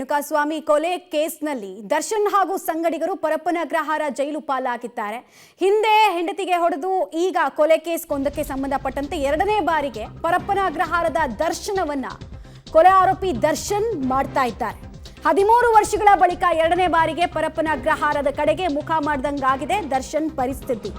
ರೇಣುಕಾಸ್ವಾಮಿ ಕೊಲೆ ಕೇಸ್ನಲ್ಲಿ ದರ್ಶನ್ ಹಾಗೂ ಸಂಗಡಿಗರು ಪರಪ್ಪನ ಅಗ್ರಹಾರ ಜೈಲು ಪಾಲಾಗಿದ್ದಾರೆ. ಹಿಂದೆ ಹೆಂಡತಿಗೆ ಹೊಡೆದು ಈಗ ಕೊಲೆ ಕೇಸ್ಗೊಂದಕ್ಕೆ ಸಂಬಂಧಪಟ್ಟಂತೆ ಎರಡನೇ ಬಾರಿಗೆ ಪರಪ್ಪನ ಅಗ್ರಹಾರದ ದರ್ಶನವನ್ನ ಕೊಲೆ ಆರೋಪಿ ದರ್ಶನ್ ಮಾಡ್ತಾ ಇದ್ದಾರೆ. 13 ವರ್ಷಗಳ ಬಳಿಕ ಎರಡನೇ ಬಾರಿಗೆ ಪರಪ್ಪನ ಅಗ್ರಹಾರದ ಕಡೆಗೆ ಮುಖ ಮಾಡ್ದಂಗಾಗಿದೆ ದರ್ಶನ್ ಪರಿಸ್ಥಿತಿ.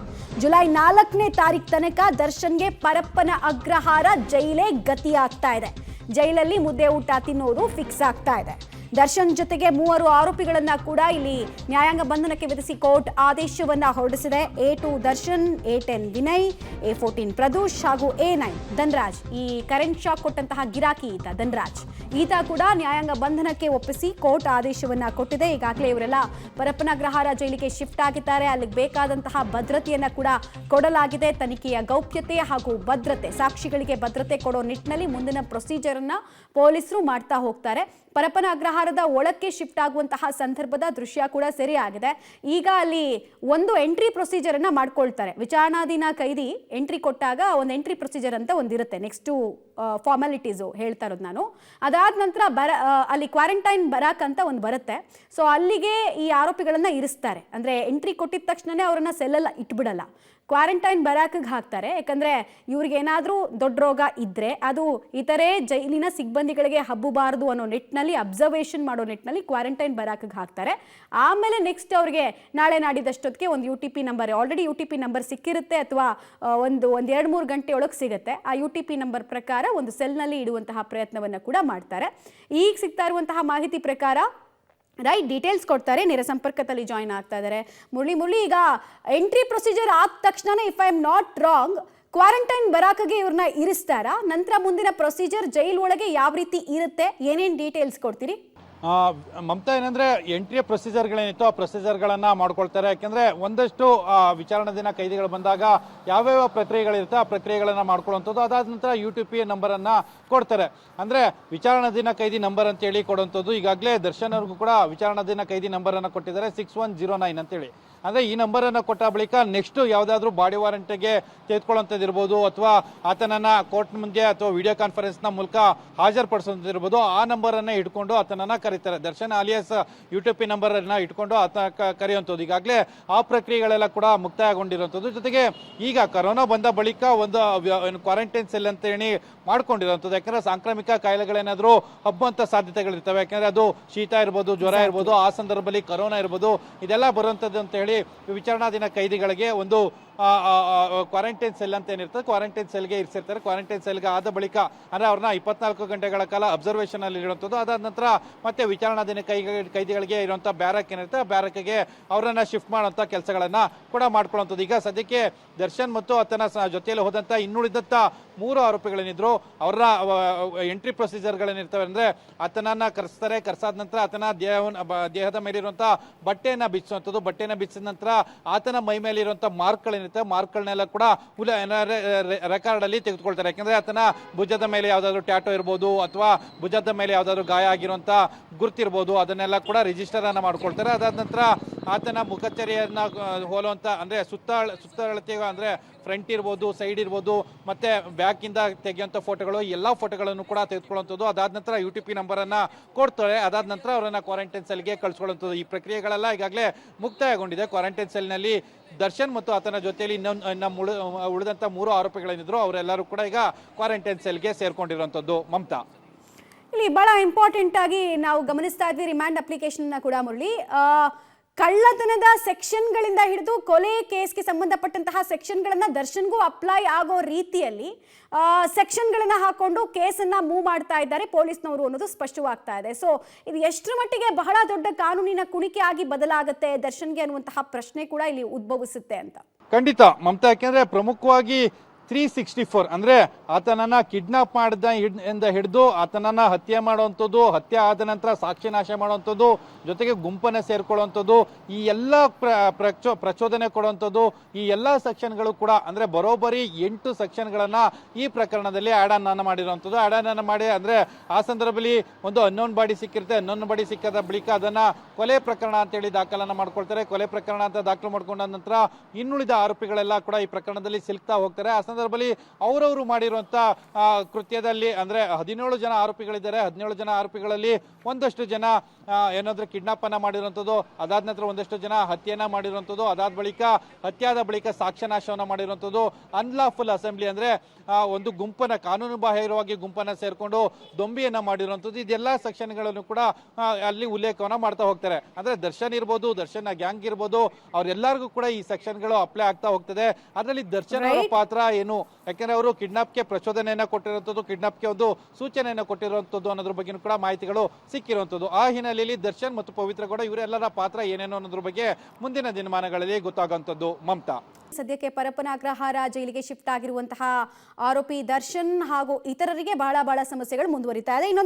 ಜುಲೈ 4ನೇ ತಾರೀಕು ತನಕ ದರ್ಶನ್ಗೆ ಪರಪ್ಪನ ಅಗ್ರಹಾರ ಜೈಲೇ ಗತಿಯಾಗ್ತಾ ಇದೆ. ಜೈಲಲ್ಲಿ ಮುದ್ದೆ ಊಟ ತಿನ್ನೋದು ಫಿಕ್ಸ್ ಆಗ್ತಾ ಇದೆ. ದರ್ಶನ್ ಜೊತೆಗೆ 3 ಆರೋಪಿಗಳನ್ನ ಕೂಡ ಇಲ್ಲಿ ನ್ಯಾಯಾಂಗ ಬಂಧನಕ್ಕೆ ವಿಧಿಸಿ ಕೋರ್ಟ್ ಆದೇಶವನ್ನ ಹೊರಡಿಸಿದೆ. A2 Darshan, A10 Vinay, A14 Pradosh ಹಾಗೂ A9 ಧನ್ರಾಜ್. ಈ ಕರೆಂಟ್ ಶಾಕ್ ಕೊಟ್ಟಂತಹ ಗಿರಾಕಿ ಧನ್ರಾಜ್ ಈತ ಕೂಡ ನ್ಯಾಯಾಂಗ ಬಂಧನಕ್ಕೆ ಒಪ್ಪಿಸಿ ಕೋರ್ಟ್ ಆದೇಶವನ್ನ ಕೊಟ್ಟಿದೆ. ಈಗಾಗಲೇ ಇವರೆಲ್ಲ ಪರಪ್ಪನ ಅಗ್ರಹಾರ ಜೈಲಿಗೆ ಶಿಫ್ಟ್ ಆಗಿದ್ದಾರೆ. ಅಲ್ಲಿಗೆ ಬೇಕಾದಂತಹ ಭದ್ರತೆಯನ್ನ ಕೂಡ ಕೊಡಲಾಗಿದೆ. ತನಿಖೆಯ ಗೌಪ್ಯತೆ ಹಾಗೂ ಭದ್ರತೆ, ಸಾಕ್ಷಿಗಳಿಗೆ ಭದ್ರತೆ ಕೊಡೋ ನಿಟ್ಟಿನಲ್ಲಿ ಮುಂದಿನ ಪ್ರೊಸೀಜರ್ ಅನ್ನ ಪೊಲೀಸರು ಮಾಡ್ತಾ ಹೋಗ್ತಾರೆ. ಪರಪ್ಪನ ಅಗ್ರಹಾರದ ಒಳಕ್ಕೆ ಶಿಫ್ಟ್ ಆಗುವಂತಹ ಸಂದರ್ಭದ ದೃಶ್ಯ ಕೂಡ ಸರಿಯಾಗಿದೆ. ಈಗ ಅಲ್ಲಿ ಒಂದು ಎಂಟ್ರಿ ಪ್ರೊಸೀಜರ್ ಅನ್ನ ಮಾಡ್ಕೊಳ್ತಾರೆ. ವಿಚಾರಣಾಧೀನ ಕೈದಿ ಎಂಟ್ರಿ ಕೊಟ್ಟಾಗ ಒಂದು ಎಂಟ್ರಿ ಪ್ರೊಸೀಜರ್ ಅಂತ ಒಂದಿರುತ್ತೆ. ನೆಕ್ಸ್ಟ್ ಫಾರ್ಮಾಲಿಟೀಸು ಹೇಳ್ತಾ ಇರೋದು ನಾನು. ಅದಾದ ನಂತರ ಅಲ್ಲಿ ಕ್ವಾರಂಟೈನ್ ಬರಾಕ್ ಅಂತ ಒಂದು ಬರುತ್ತೆ. ಸೊ ಅಲ್ಲಿಗೆ ಈ ಆರೋಪಿಗಳನ್ನ ಇರಿಸ್ತಾರೆ. ಅಂದ್ರೆ ಎಂಟ್ರಿ ಕೊಟ್ಟಿದ ತಕ್ಷಣನೇ ಅವರನ್ನ ಸೆಲ್ಲಲ್ಲಿ ಇಟ್ಬಿಡಲ್ಲ, ಕ್ವಾರಂಟೈನ್ ಬರಾಕಿಗೆ ಹಾಕ್ತಾರೆ. ಯಾಕಂದರೆ ಇವ್ರಿಗೆ ಏನಾದರೂ ದೊಡ್ಡ ರೋಗ ಇದ್ದರೆ ಅದು ಇತರೆ ಜೈಲಿನ ಸಿಬ್ಬಂದಿಗಳಿಗೆ ಹಬ್ಬಬಾರದು ಅನ್ನೋ ನಿಟ್ಟಿನಲ್ಲಿ, ಅಬ್ಸರ್ವೇಷನ್ ಮಾಡೋ ನಿಟ್ಟಿನಲ್ಲಿ ಕ್ವಾರಂಟೈನ್ ಬರಾಕಿಗೆ ಹಾಕ್ತಾರೆ. ಆಮೇಲೆ ನೆಕ್ಸ್ಟ್ ಅವ್ರಿಗೆ ನಾಳೆ ನಾಡಿದಷ್ಟೊತ್ತಿಗೆ ಒಂದು UTP number, already UTP number ಸಿಕ್ಕಿರುತ್ತೆ ಅಥವಾ ಒಂದು 2-3 ಗಂಟೆ ಒಳಗೆ ಸಿಗುತ್ತೆ. ಆ UTP ನಂಬರ್ ಪ್ರಕಾರ ಒಂದು ಸೆಲ್ನಲ್ಲಿ ಇಡುವಂತಹ ಪ್ರಯತ್ನವನ್ನು ಕೂಡ ಮಾಡ್ತಾರೆ. ಈಗ ಸಿಗ್ತಾ ಇರುವಂತಹ ಮಾಹಿತಿ ಪ್ರಕಾರ ರೈಟ್ ಡೀಟೇಲ್ಸ್ ಕೊಡ್ತಾರೆ. ನೇರ ಸಂಪರ್ಕದಲ್ಲಿ ಜಾಯಿನ್ ಆಗ್ತಾ ಇದ್ದಾರೆ ಮುರಳಿ. ಈಗ ಎಂಟ್ರಿ ಪ್ರೊಸೀಜರ್ ಆದ ತಕ್ಷಣ, if I am not wrong, quarantine ಬರಾಕಿಗೆ ಇವ್ರನ್ನ ಇರಿಸ್ತಾರಾ? ನಂತರ ಮುಂದಿನ ಪ್ರೊಸೀಜರ್ ಜೈಲ್ ಒಳಗೆ ಯಾವ ರೀತಿ ಇರುತ್ತೆ, ಏನೇನು ಡೀಟೇಲ್ಸ್ ಕೊಡ್ತೀರಿ? ಮಮತಾ, ಏನಂದ್ರೆ ಎಂಟ್ರಿಯ ಪ್ರೊಸೀಜರ್ಗಳೇನಿತ್ತು ಆ ಪ್ರೊಸೀಜರ್ಗಳನ್ನು ಮಾಡ್ಕೊಳ್ತಾರೆ. ಯಾಕೆಂದರೆ ಒಂದಷ್ಟು ವಿಚಾರಣಾಧೀನ ಕೈದಿಗಳು ಬಂದಾಗ ಯಾವ್ಯಾವ ಪ್ರಕ್ರಿಯೆಗಳಿರುತ್ತೆ ಆ ಪ್ರಕ್ರಿಯೆಗಳನ್ನು ಮಾಡ್ಕೊಳ್ಳುವಂಥದ್ದು. ಅದಾದ ನಂತರ UTP ನಂಬರನ್ನು ಕೊಡ್ತಾರೆ. ಅಂದರೆ ವಿಚಾರಣಾಧೀನ ಕೈದಿ ನಂಬರ್ ಅಂತೇಳಿ ಕೊಡುವಂಥದ್ದು. ಈಗಾಗಲೇ ದರ್ಶನ್ ಅವ್ರಿಗೂ ಕೂಡ ವಿಚಾರಣಾಧೀನ ಕೈದಿ ನಂಬರನ್ನು ಕೊಟ್ಟಿದ್ದಾರೆ, 6109 ಅಂತೇಳಿ. ಅಂದರೆ ಈ ನಂಬರನ್ನು ಕೊಟ್ಟ ಬಳಿಕ ನೆಕ್ಸ್ಟ್ ಯಾವುದಾದ್ರೂ ಬಾಡಿ ವಾರಂಟ್ಗೆ ತೆಗೆದುಕೊಳ್ಳುವಂಥದ್ದು ಇರ್ಬೋದು, ಅಥವಾ ಆತನನ್ನು ಕೋರ್ಟ್ ಮುಂದೆ ಅಥವಾ ವಿಡಿಯೋ ಕಾನ್ಫರೆನ್ಸ್ನ ಮೂಲಕ ಹಾಜರುಪಡಿಸುವಂಥದ್ದು ಇರ್ಬೋದು. ಆ ನಂಬರನ್ನು ಇಟ್ಕೊಂಡು ಆತನನ್ನು ಕರೀತಾರೆ. ದರ್ಶನ್ ಆಲಿಯಾಸ್ UTP ನಂಬರನ್ನು ಇಟ್ಕೊಂಡು ಆತ ಕರೆಯುವಂಥದ್ದು. ಈಗಾಗಲೇ ಆ ಪ್ರಕ್ರಿಯೆಗಳೆಲ್ಲ ಕೂಡ ಮುಕ್ತಾಯಗೊಂಡಿರುವಂಥದ್ದು. ಜೊತೆಗೆ ಈಗ ಕೊರೋನಾ ಬಂದ ಬಳಿಕ ಒಂದು ಕ್ವಾರಂಟೈನ್ ಸೆಲ್ ಅಂತ ಹೇಳಿ ಮಾಡ್ಕೊಂಡಿರುವಂಥದ್ದು. ಯಾಕಂದರೆ ಸಾಂಕ್ರಾಮಿಕ ಕಾಯಿಲೆಗಳೇನಾದರೂ ಹಬ್ಬುವಂಥ ಸಾಧ್ಯತೆಗಳಿರ್ತವೆ. ಯಾಕಂದರೆ ಅದು ಶೀತ ಇರ್ಬೋದು, ಜ್ವರ ಇರ್ಬೋದು, ಆ ಸಂದರ್ಭದಲ್ಲಿ ಕೊರೋನಾ ಇರ್ಬೋದು, ಇದೆಲ್ಲ ಬರುವಂಥದ್ದು ಅಂತ ಹೇಳಿ ವಿಚಾರಣಾಧೀನ ಕೈದಿಗಳಿಗೆ ಒಂದು ಕ್ವಾರಂಟೈನ್ ಸೆಲ್ ಅಂತ ಏನಿರ್ತದೆ, ಕ್ವಾರಂಟೈನ್ ಸೆಲ್ಗೆ ಇರಿಸಿರ್ತಾರೆ. ಕ್ವಾರಂಟೈನ್ ಸೆಲ್ಗೆ ಆದ ಬಳಿಕ ಅಂದರೆ ಅವ್ರನ್ನ 24 ಗಂಟೆಗಳ ಕಾಲ ಅಬ್ಸರ್ವೇಷನ್ ಅಲ್ಲಿ ಇರುವಂಥದ್ದು. ಅದಾದ ನಂತರ ಮತ್ತೆ ವಿಚಾರಣಾಧೀನ ಕೈದಿಗಳಿಗೆ ಇರುವಂಥ ಬ್ಯಾರಕ್ ಏನಿರುತ್ತೆ ಆ ಬ್ಯಾರಕ್ಗೆ ಅವರನ್ನ ಶಿಫ್ಟ್ ಮಾಡುವಂಥ ಕೆಲಸಗಳನ್ನ ಕೂಡ ಮಾಡ್ಕೊಳ್ಳುವಂಥದ್ದು. ಈಗ ಸದ್ಯಕ್ಕೆ ದರ್ಶನ್ ಮತ್ತು ಆತನ ಜೊತೆಯಲ್ಲಿ ಹೋದಂಥ ಇನ್ನುಳಿದಂಥ 3 ಆರೋಪಿಗಳೇನಿದ್ರು ಅವರ ಎಂಟ್ರಿ ಪ್ರೊಸೀಜರ್ಗಳೇನಿರ್ತವೆ ಅಂದರೆ ಆತನನ್ನ ಕರೆಸ್ತಾರೆ. ಕರೆಸಾದ ನಂತರ ಆತನ ದೇಹದ ಮೇಲಿರುವಂಥ ಬಟ್ಟೆಯನ್ನು ಬಿಚ್ಚುವಂಥದ್ದು. ಬಟ್ಟೆಯನ್ನು ಬಿಚ್ಚಿದ ನಂತರ ಆತನ ಮೈ ಮೇಲೆ ಇರುವಂಥ ಮಾರ್ಕ್ಗಳೇನಿರುತ್ತೆ ಮಾರ್ಕ್ಗಳನ್ನೆಲ್ಲ ಕೂಡ ರೆಕಾರ್ಡ್ ಅಲ್ಲಿ ತೆಗೆದುಕೊಳ್ತಾರೆ. ಯಾಕಂದ್ರೆ ಆತನ ಭುಜದ ಮೇಲೆ ಯಾವ್ದಾದ್ರು ಟ್ಯಾಟೋ ಇರ್ಬೋದು ಅಥವಾ ಭುಜದ ಮೇಲೆ ಯಾವ್ದಾದ್ರು ಗಾಯ ಆಗಿರುವಂತ ಗುರುತಿರ್ಬೋದು, ಅದನ್ನೆಲ್ಲ ಕೂಡ ರಿಜಿಸ್ಟರ್ ಅನ್ನ ಮಾಡ್ಕೊಳ್ತಾರೆ. ಅದಾದ ನಂತರ ಆತನ ಮುಖಚರ್ಯನ್ನ ಹೋಲುವಂತ ಅಂದ್ರೆ ಸುತ್ತಳತೆ ಅಂದ್ರೆ ಫ್ರಂಟ್ ಇರ್ಬೋದು, ಸೈಡ್ ಇರ್ಬೋದು, ಮತ್ತೆ ಬ್ಯಾಕ್ ಇಂದ ತೆಗೆಯುವಂತ ಫೋಟೋಗಳು, ಎಲ್ಲಾ ಫೋಟೋಗಳನ್ನು ಕೂಡ ತೆಗೆದುಕೊಳ್ಳುವಂಥದ್ದು. ಅದಾದ ನಂತರ UTP ನಂಬರ್ ಅನ್ನ ಕೊಡ್ತಾರೆ. ಅದಾದ ನಂತರ ಅವರನ್ನ ಕ್ವಾರಂಟೈನ್ ಸೆಲ್ಗೆ ಕಳಿಸ್ಕೊಳ್ಳುವಂಥದ್ದು. ಈ ಪ್ರಕ್ರಿಯೆಗಳೆಲ್ಲ ಈಗಾಗಲೇ ಮುಕ್ತಾಯಗೊಂಡಿದೆ. ಕ್ವಾರಂಟೈನ್ ಸೆಲ್ನಲ್ಲಿ ದರ್ಶನ್ ಮತ್ತು ಆತನ ಜೊತೆಯಲ್ಲಿ ಉಳಿದಂತ 3 ಆರೋಪಿಗಳೇನಿದ್ರು ಅವರೆಲ್ಲರೂ ಕೂಡ ಈಗ ಕ್ವಾರಂಟೈನ್ ಸೆಲ್ಗೆ ಸೇರ್ಕೊಂಡಿರುವಂಥದ್ದು. ಮಮತಾ, ಇಲ್ಲಿ ಬಹಳ ಇಂಪಾರ್ಟೆಂಟ್ ಆಗಿ ನಾವು ಗಮನಿಸ್ತಾ ಇದ್ವಿ ರಿಮ್ಯಾಂಡ್ ಅಪ್ಲಿಕೇಶನ್ ಕೂಡ ಮುರಳಿ. ಕಳ್ಳತನದ ಸೆಕ್ಷನ್ಗಳಿಂದ ಹಿಡಿದು ಕೊಲೆ ಕೇಸ್ಗೆ ಸಂಬಂಧಪಟ್ಟಂತಹ ಸೆಕ್ಷನ್ಗಳನ್ನು ದರ್ಶನ್ಗೂ ಅಪ್ಲೈ ಆಗೋ ರೀತಿಯಲ್ಲಿ ಸೆಕ್ಷನ್ಗಳನ್ನು ಹಾಕೊಂಡು ಕೇಸನ್ನು ಮೂವ್ ಮಾಡ್ತಾ ಇದ್ದಾರೆ ಪೊಲೀಸ್ನವರು ಅನ್ನೋದು ಸ್ಪಷ್ಟವಾಗ್ತಾ ಇದೆ. ಸೊ ಇದು ಎಷ್ಟರ ಮಟ್ಟಿಗೆ ಬಹಳ ದೊಡ್ಡ ಕಾನೂನಿನ ಕುಣಿಕೆ ಆಗಿ ಬದಲಾಗುತ್ತೆ ದರ್ಶನ್ಗೆ ಅನ್ನುವಂತಹ ಪ್ರಶ್ನೆ ಕೂಡ ಇಲ್ಲಿ ಉದ್ಭವಿಸುತ್ತೆ ಅಂತ. ಖಂಡಿತ ಮಮತಾ, ಯಾಕೆಂದ್ರೆ ಪ್ರಮುಖವಾಗಿ 364 ಅಂದ್ರೆ ಆತನನ್ನ ಕಿಡ್ನಾಪ್ ಮಾಡಿದ ಹಿಡಿದು ಆತನನ್ನ ಹತ್ಯೆ ಮಾಡುವಂಥದ್ದು, ಹತ್ಯೆ ಆದ ನಂತರ ಸಾಕ್ಷಿ ನಾಶ ಮಾಡುವಂಥದ್ದು, ಜೊತೆಗೆ ಗುಂಪನ್ನ ಸೇರ್ಕೊಳ್ಳುವಂಥದ್ದು, ಈ ಎಲ್ಲ ಪ್ರಚೋದನೆ ಕೊಡುವಂಥದ್ದು, ಈ ಎಲ್ಲ ಸೆಕ್ಷನ್ಗಳು ಕೂಡ ಅಂದ್ರೆ ಬರೋಬ್ಬರಿ 8 ಸೆಕ್ಷನ್ಗಳನ್ನ ಈ ಪ್ರಕರಣದಲ್ಲಿ ಆಡ್ ಆನ್ ಮಾಡಿರುವಂಥದ್ದು. ಆಡ್ ಆನ್ ಮಾಡಿ ಅಂದ್ರೆ ಆ ಸಂದರ್ಭದಲ್ಲಿ ಒಂದು ಅನ್ನೋನ್ ಬಾಡಿ ಸಿಕ್ಕಿರುತ್ತೆ. ಅನ್ನೋನ್ ಬಾಡಿ ಸಿಕ್ಕದ ಬಳಿಕ ಅದನ್ನ ಕೊಲೆ ಪ್ರಕರಣ ಅಂತೇಳಿ ದಾಖಲನ್ನ ಮಾಡ್ಕೊಳ್ತಾರೆ. ಕೊಲೆ ಪ್ರಕರಣ ಅಂತ ದಾಖಲು ಮಾಡ್ಕೊಂಡ ನಂತರ ಇನ್ನುಳಿದ ಆರೋಪಿಗಳೆಲ್ಲ ಕೂಡ ಈ ಪ್ರಕರಣದಲ್ಲಿ ಸಿಲುಕ್ತಾ ಹೋಗ್ತಾರೆ. ಆ ಸಂದರ್ಭದಲ್ಲಿ ಅವರವರು ಮಾಡಿರುವಂತ ಕೃತ್ಯದಲ್ಲಿ ಅಂದ್ರೆ 17 ಜನ ಆರೋಪಿಗಳಿದ್ದಾರೆ. 17 ಜನ ಆರೋಪಿಗಳಲ್ಲಿ ಒಂದಷ್ಟು ಜನ ಏನಾದ್ರೆ ಕಿಡ್ನಾಪ್ ಅನ್ನ ಮಾಡಿರುವಂಥದ್ದು, ಅದಾದ ನಂತರ ಒಂದಷ್ಟು ಜನ ಹತ್ಯೆಯನ್ನ ಮಾಡಿರುವಂಥದ್ದು, ಅದಾದ ಬಳಿಕ ಹತ್ಯಾದ ಬಳಿಕ ಸಾಕ್ಷ್ಯನಾಶವನ್ನ ಮಾಡಿರುವಂಥದ್ದು, ಅನ್ಲಾಫುಲ್ ಅಸೆಂಬ್ಲಿ ಅಂದ್ರೆ ಒಂದು ಗುಂಪನ್ನ ಕಾನೂನು ಬಾಹಿರವಾಗಿ ಗುಂಪನ್ನ ಸೇರ್ಕೊಂಡು ದೊಂಬಿಯನ್ನ ಮಾಡಿರುವಂಥದ್ದು. ಇದೆಲ್ಲ ಸೆಕ್ಷನ್ಗಳನ್ನು ಕೂಡ ಅಲ್ಲಿ ಉಲ್ಲೇಖವನ್ನ ಮಾಡ್ತಾ ಹೋಗ್ತಾರೆ. ಅಂದ್ರೆ ದರ್ಶನ್ ಇರ್ಬೋದು, ದರ್ಶನ್ ಗ್ಯಾಂಗ್ ಇರ್ಬೋದು, ಅವ್ರೆಲ್ಲರಿಗೂ ಕೂಡ ಈ ಸೆಕ್ಷನ್ಗಳು ಅಪ್ಲೈ ಆಗ್ತಾ ಹೋಗ್ತದೆ. ಅದರಲ್ಲಿ ದರ್ಶನ್ ಅವರ ಪಾತ್ರ ಏನು, ಯಾಕಂದ್ರೆ ಅವರು ಕಿಡ್ನಾಪ್ಗೆ ಪ್ರಚೋದನೆಯನ್ನ ಕೊಟ್ಟಿರುವಂಥದ್ದು, ಕಿಡ್ನಾಪ್ಗೆ ಒಂದು ಸೂಚನೆಯನ್ನ ಕೊಟ್ಟಿರುವಂಥದ್ದು ಅನ್ನೋದ್ರ ಬಗ್ಗೆ ಕೂಡ ಮಾಹಿತಿಗಳು ಸಿಕ್ಕಿರುವಂಥದ್ದು. ಆ ಹಿನ್ನೆಲೆಯಲ್ಲಿ ದರ್ಶನ್ ಮತ್ತು ಪವಿತ್ರ ಗೌಡ ಇವರೆಲ್ಲರ ಪಾತ್ರ ಏನೇನು ಅನ್ನೋದ್ರ ಬಗ್ಗೆ ಮುಂದಿನ ದಿನಮಾನಗಳಲ್ಲಿ ಗೊತ್ತಾಗುವಂಥದ್ದು. ಮಮತಾ, ಸದ್ಯಕ್ಕೆ ಪರಪ್ಪನ ಅಗ್ರಹಾರ ಜೈಲಿಗೆ ಶಿಫ್ಟ್ ಆಗಿರುವಂತಹ ಆರೋಪಿ ದರ್ಶನ್ ಹಾಗೂ ಇತರರಿಗೆ ಬಹಳ ಸಮಸ್ಯೆಗಳು ಮುಂದುವರಿತಾ ಇದೆ.